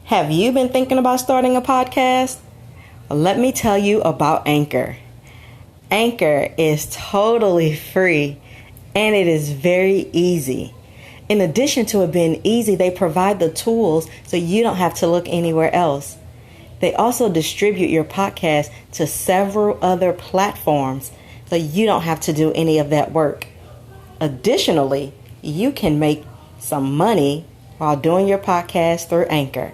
Have you been thinking about starting a podcast? Well, let me tell you about Anchor. Anchor is totally free and it is very easy. In addition to it being easy, they provide the tools so you don't have to look anywhere else. They also distribute your podcast to several other platforms so you don't have to do any of that work. Additionally, you can make some money while doing your podcast through Anchor.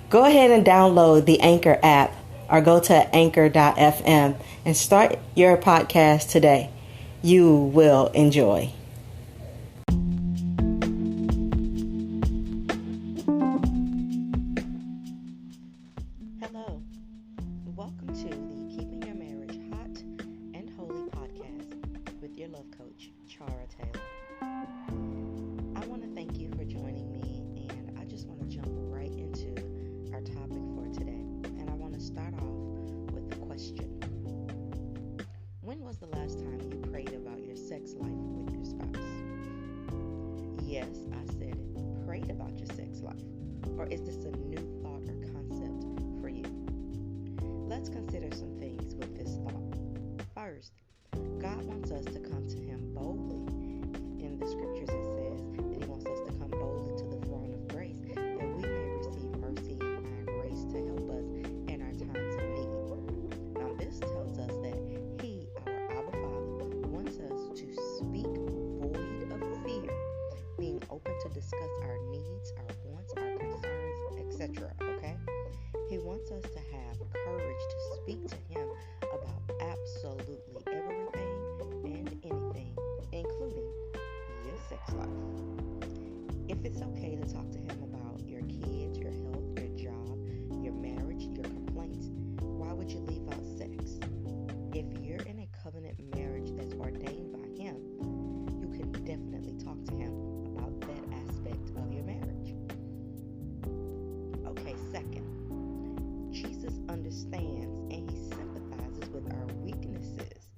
Go ahead and download the Anchor app or go to anchor.fm and start your podcast today. You will enjoy. Hello. Welcome to the Keeping Your Marriage Hot and Holy podcast with your love coach, Chara Taylor. I want to thank you for joining me, and I just want to jump right into our topic for today. And I want to start off with the question. When was the last time you prayed about your sex life with your spouse? Yes, I said it. Prayed about your sex life. Or is this a new thought or concept for you? Let's consider some things with this thought. First, God wants us to come to Him boldly. In the scriptures it says that He wants us to come boldly to the throne of grace that we may receive mercy and find grace to help us in our times of need. Now this tells us that He, our Abba Father, wants us to speak void of fear, being open to discuss our needs, our wants, our concerns, etc. Okay? He wants us to have courage to speak to Him about absolutely everything and anything, including your sex life. If it's okay to talk to Him about your kids, your health, your job, your marriage, your complaints, why would you leave out sex? If you're in a covenant marriage that's ordained by Him, you can definitely talk to Him about that aspect of your marriage. Okay, second, Jesus understands and He sympathizes with our weaknesses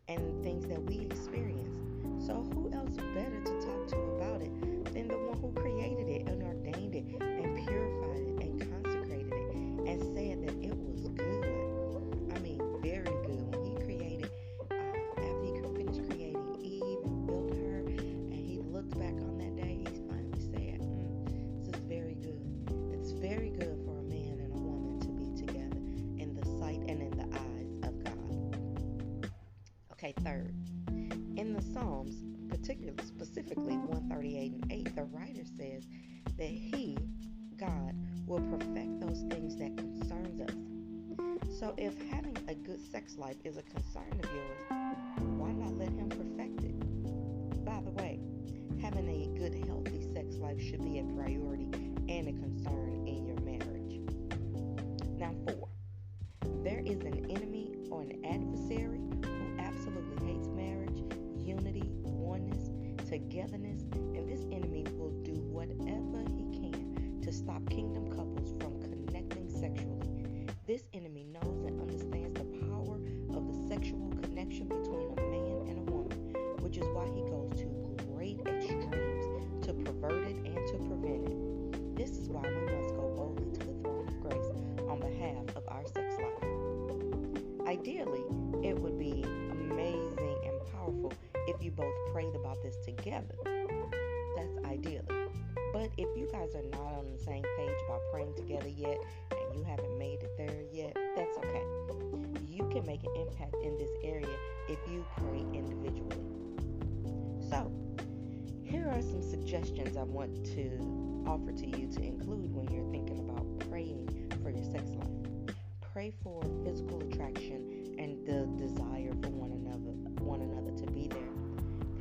and things that we experience. So who else better to talk to about it than the one who created it and ordained it and purified it and consecrated it and said that it was good? I mean, very good. When He created, after He finished creating Eve and built her, and He looked back on that day, He finally said, this is very good. It's very good for a man and a woman to be together in the sight and in the eyes of God. Okay, third. In the Psalms, specifically 138:8, the writer says that He, God, will perfect those things that concerns us. So if having a good sex life is a concern of yours, why not let Him perfect it? By the way, having a good, healthy sex life should be a priority and a concern in your marriage. Now 4, there is an enemy or an adversary who absolutely hates marriage, unity, oneness, togetherness, and this enemy will do whatever he can to stop kingdom couples from connecting sexually. This enemy knows and understands the power of the sexual connection between a man and a woman, which is why he goes to great extremes to pervert it and to prevent it. This is why we must go boldly to the throne of grace on behalf of our sex life. Ideally, it would be amazing and powerful if you both prayed about this together. That's ideally. But if you guys are not on the same page about praying together yet, and you haven't made it there yet, that's okay. You can make an impact in this area if you pray individually. So, here are some suggestions I want to offer to you to include when you're thinking about praying for your sex life. Pray for physical attraction and the desire for one another to be there.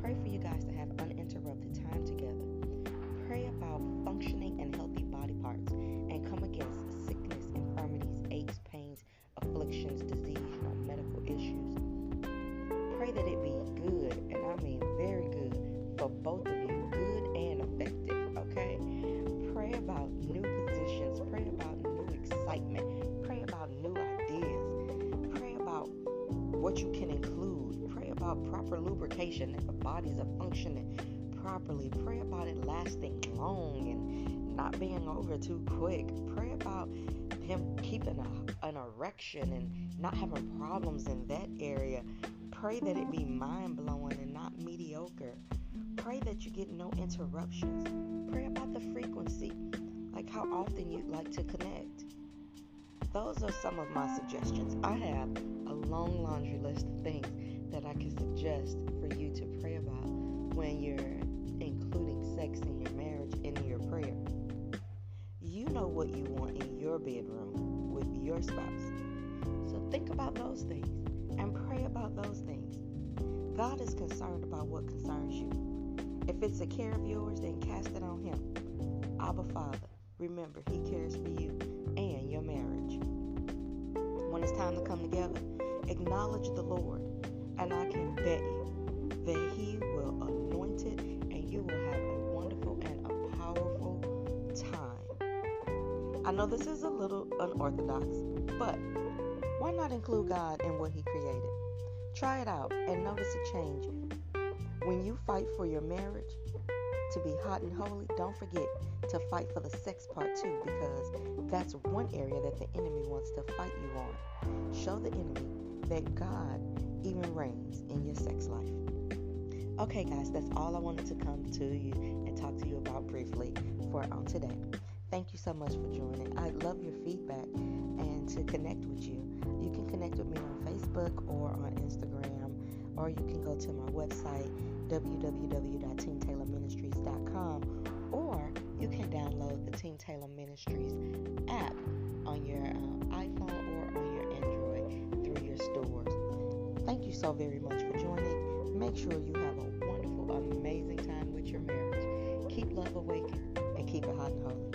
Pray for you guys to have uninterrupted time together. Pray about functioning and healthy body parts and come against sickness, infirmities, aches, pains, afflictions, disease, medical issues. Pray that it be good, and I mean very good, for both of you, good and effective, okay? Pray about new positions. Pray about new excitement. Pray about new ideas. Pray about what you can include. Pray about proper lubrication, that the bodies are functioning properly. Pray about it lasting long and not not being over too quick. Pray about him keeping an erection and not having problems in that area. Pray that it be mind blowing and not mediocre. Pray that you get no interruptions. Pray about the frequency, like how often you'd like to connect. Those are some of my suggestions. I have a long laundry list of things that I can suggest for you to pray about when you're including sex in your marriage in your prayer. You know what you want in your bedroom with your spouse. So think about those things and pray about those things. God is concerned about what concerns you. If it's a care of yours, then cast it on Him. Abba Father, remember, He cares for you and your marriage. When it's time to come together, acknowledge the Lord, and I can bet you that He will anoint it and you will have a wonderful and a powerful time. I know this is a little unorthodox, but why not include God in what He created? Try it out and notice a change. When you fight for your marriage to be hot and holy, don't forget to fight for the sex part too, because that's one area that the enemy wants to fight you on. Show the enemy that God even reigns in your sex life. Okay, guys, that's all I wanted to come to you and talk to you about briefly for on today. Thank you so much for joining. I love your feedback and to connect with you. You can connect with me on Facebook or on Instagram, or you can go to my website, www.teamtaylorministries.com, or you can download the Team Taylor Ministries app on your iPhone or on your Android through your stores. Thank you so very much for joining. Make sure you have a wonderful, amazing time with your marriage. Keep love awakened and keep it hot and holy.